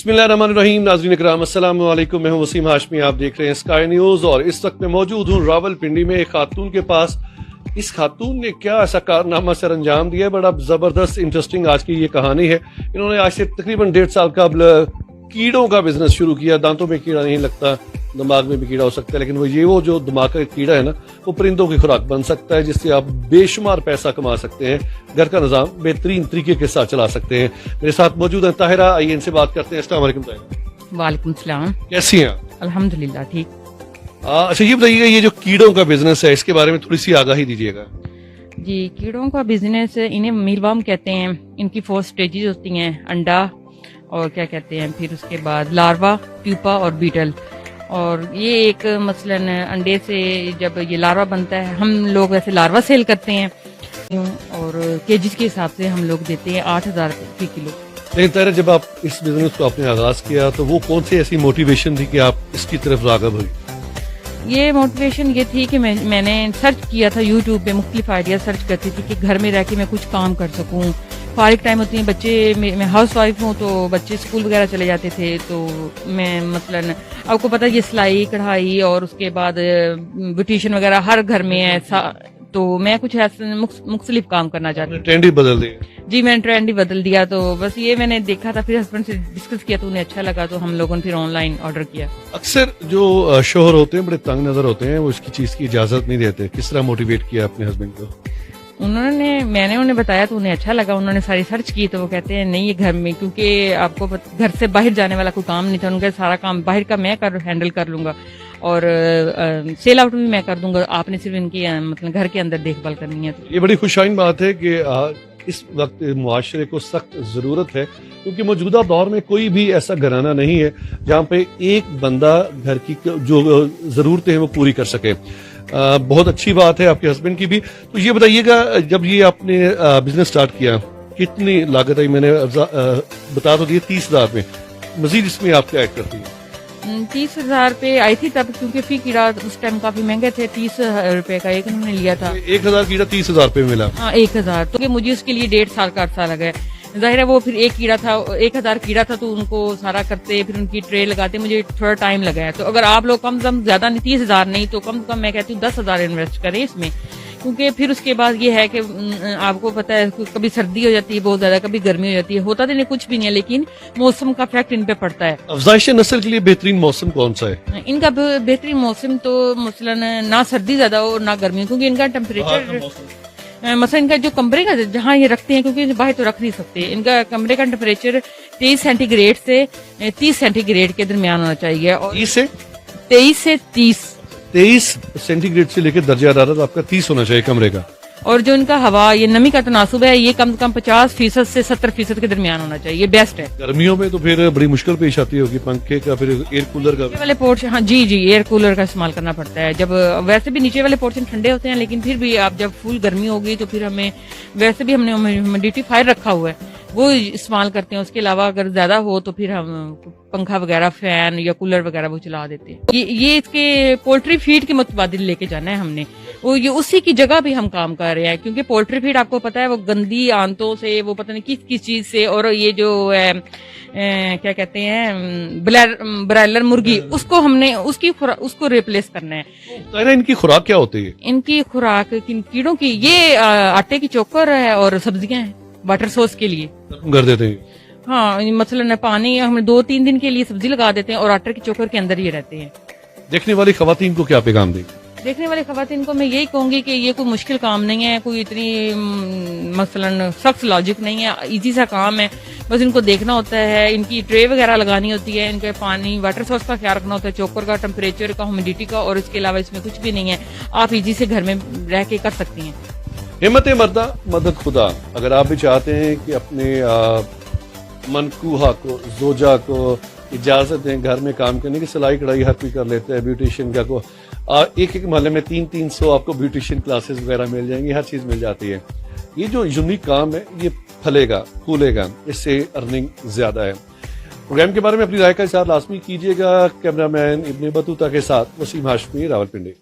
बिस्मिल्लाहिर्रहमानिर्रहीम। नाज़रीन इकराम अस्सलाम वालेकुम। मैं हूं वसीम हाशमी, आप देख रहे हैं स्काई न्यूज़ और इस वक्त मैं मौजूद हूं रावलपिंडी में एक खातून के पास। इस खातून ने क्या ऐसा कारनामा सर अंजाम दिया है, बड़ा ज़बरदस्त इंटरेस्टिंग आज की ये कहानी है। इन्होंने आज से तकरीबन 1.5 साल कबल कीड़ों का बिजनेस शुरू किया। दांतों में कीड़ा नहीं लगता, दिमाग में भी कीड़ा हो सकता है, लेकिन वो जो दिमाग का कीड़ा है ना, वो परिंदों की खुराक बन सकता है, जिससे आप बेशुमार पैसा कमा सकते हैं, घर का निजाम बेहतरीन तरीके के साथ चला सकते हैं। मेरे साथ मौजूद है ताहिरा, आइए इनसे बात करते हैं। अस्सलाम वालेकुम ताहिरा। वालेकुम सलाम। कैसी हैं? अल्हम्दुलिल्लाह ठीक। अच्छा ये बताइएगा, ये जो कीड़ों का बिजनेस है इसके बारे में थोड़ी सी आगाही दीजिएगा। जी, कीड़ों का बिजनेस, इन्हें मीलवाम कहते हैं। इनकी 4 स्टेजेस होती हैं, अंडा और क्या कहते हैं, फिर उसके बाद लार्वा, प्यूपा और बीटल। और ये एक मसलन अंडे से जब ये लार्वा बनता है, हम लोग वैसे लार्वा सेल करते हैं और केजीज के हिसाब से हम लोग देते हैं 8,000 फी किलो। लेकिन ताहिरा, जब आप इस बिजनेस को आपने आगाज किया तो वो कौन सी ऐसी मोटिवेशन थी कि आप इसकी तरफ राग़िब हुई? ये मोटिवेशन ये थी कि मैंने सर्च किया था यूट्यूब पे, मुख्तलिफ आइडिया सर्च करती थी कि घर में रह के मैं कुछ काम कर सकूं। फारिग टाइम होती है, बच्चे, मैं हाउस वाइफ हूँ तो बच्चे स्कूल वगैरह चले जाते थे, तो मैं मसलन आपको पता है ये सिलाई कढ़ाई और उसके बाद ब्यूटिशियन वगैरह हर घर में है, तो मैं कुछ ऐसे मुख्तलिफ काम करना चाहती हूँ। ट्रेंड ही बदल दिया? जी, मैंने ट्रेंड ही बदल दिया। तो बस ये मैंने देखा था, फिर हस्बैंड से डिस्कस किया तो उन्हें अच्छा लगा, तो हम लोगों ने फिर ऑनलाइन ऑर्डर किया। अक्सर जो शोहर होते हैं बड़े तंग नजर होते हैं, वो इसकी चीज की इजाजत नहीं देते। किस तरह मोटिवेट किया अपने हस्बैंड को? मैंने उन्हें बताया तो उन्हें अच्छा लगा। उन्होंने सारी सर्च की तो वो कहते हैं नहीं, ये घर में, क्योंकि आपको घर से बाहर जाने वाला कोई काम नहीं था। उनका सारा काम बाहर का मैं हैंडल कर लूंगा और सेल आउट भी मैं कर दूंगा, आपने सिर्फ इनकी मतलब घर के अंदर देखभाल करनी है। तो ये बड़ी खुशाइन बात है कि इस वक्त मुआशरे को सख्त जरूरत है, क्योंकि मौजूदा दौर में कोई भी ऐसा घराना नहीं है जहाँ पे एक बंदा घर की जो जरूरतें हैं वो पूरी कर सके। बहुत अच्छी बात है आपके हस्बैंड की भी। तो ये बताइएगा, जब ये आपने बिजनेस स्टार्ट किया, कितनी लागत आई? मैंने बता तो दिया 30,000 में, मजीद इसमें आप क्या ऐड करती है? 30,000 पे आई थी तब, क्योंकि फी कीड़ा उस टाइम काफी महंगे थे। 30 रुपए का एक उन्होंने लिया था। 1,000 कीड़ा 30,000 रुपए में मिला? हाँ, 1,000। तो मुझे उसके लिए 1.5 साल का अर्सा लगा। जाहिर है वो फिर एक कीड़ा था, 1,000 कीड़ा था, तो उनको सारा करते, फिर उनकी ट्रे लगाते मुझे थोड़ा टाइम लगा है। तो अगर आप लोग कम से कम ज्यादा नहीं, 30,000 नहीं तो कम से कम मैं कहती हूँ 10,000 इन्वेस्ट करें इसमें, क्योंकि फिर उसके बाद ये है कि आपको पता है कभी सर्दी हो जाती है बहुत ज्यादा, कभी गर्मी हो जाती है, होता तो नहीं कुछ भी नहीं है, लेकिन मौसम का इफेक्ट इन पे पड़ता है। अफजाइश नस्ल के लिए बेहतरीन मौसम कौन सा है? इनका बेहतरीन मौसम तो मसलन ना सर्दी ज्यादा हो ना गर्मी, क्योंकि इनका टेम्परेचर मसलन इनका जो कमरे का जहाँ ये रखते हैं, क्योंकि बाहर तो रख नहीं सकते, इनका कमरे का टेम्परेचर 23 सेंटीग्रेड से 30 सेंटीग्रेड के दरमियान होना चाहिए। और 23 से 23 सेंटीग्रेड से लेकर दर्जा हरारत आपका 30 होना चाहिए कमरे का। और जो इनका हवा, ये नमी का तनासुब है, ये कम से कम 50% से 70% के दरमियान होना चाहिए, ये बेस्ट है। गर्मियों में तो फिर बड़ी मुश्किल पेश आती होगी, पंखे का, फिर एयर कूलर का वाले पोर्शन। हाँ जी, एयर कूलर का इस्तेमाल करना पड़ता है। जब वैसे भी नीचे वाले पोर्शन ठंडे होते हैं, लेकिन फिर भी आप जब फुल गर्मी होगी तो फिर हमें, वैसे भी हमने ह्यूमिडिफायर रखा हुआ है, वो इस्तेमाल करते हैं। उसके अलावा अगर ज्यादा हो तो फिर हम पंखा वगैरह, फैन या कूलर वगैरह वो चला देते हैं। ये इसके पोल्ट्री फीड के मुतबादिल लेके जाना है हमने, वो ये उसी की जगह भी हम काम कर रहे हैं, क्योंकि पोल्ट्री फीड आपको पता है वो गंदी आंतों से, वो पता नहीं किस किस चीज से, और ये जो क्या कहते हैं ब्रायलर मुर्गी, उसको हमने उसको रिप्लेस करना है। तो इनकी खुराक क्या होती है? इनकी खुराक कीड़ों की ये आटे की चोकर है और सब्जियां हैं वाटर सोर्स के लिए कर देते हैं। हाँ, मसलन पानी हम 2-3 दिन के लिए सब्जी लगा देते हैं और आटे की चोकर के अंदर ये रहते हैं। देखने वाली खवातीन को क्या पैगाम देंगे? देखने वाली खवातीन को मैं यही कहूंगी कि ये कोई मुश्किल काम नहीं है, कोई इतनी मसलन सख्त लॉजिक नहीं है, इजी सा काम है। बस इनको देखना होता है, इनकी ट्रे वगैरह लगानी होती है, इनके पानी वाटर सोर्स का ख्याल रखना होता है, चोकर का, टेम्परेचर का, ह्यूमिडिटी का, और इसके अलावा इसमें कुछ भी नहीं है। आप इजी से घर में रह के कर सकती हैं। हिम्मत मर्दा मदद खुदा। अगर आप भी चाहते हैं कि अपने मनकूहा को, जोजा को इजाजत दें घर में काम करने की, सिलाई कढ़ाई हर कोई कर लेते हैं, ब्यूटिशियन का को एक मोहल्ले में 300 आपको ब्यूटिशियन क्लासेस वगैरह मिल जाएंगी, हर चीज मिल जाती है। ये जो यूनिक काम है ये फलेगा फूलेगा, इससे अर्निंग ज्यादा है। प्रोग्राम के बारे में अपनी राय का इज़हार लाजमी कीजिएगा। कैमरामैन इब्ने बतूता के साथ वसीम हाशमी, रावलपिंडी।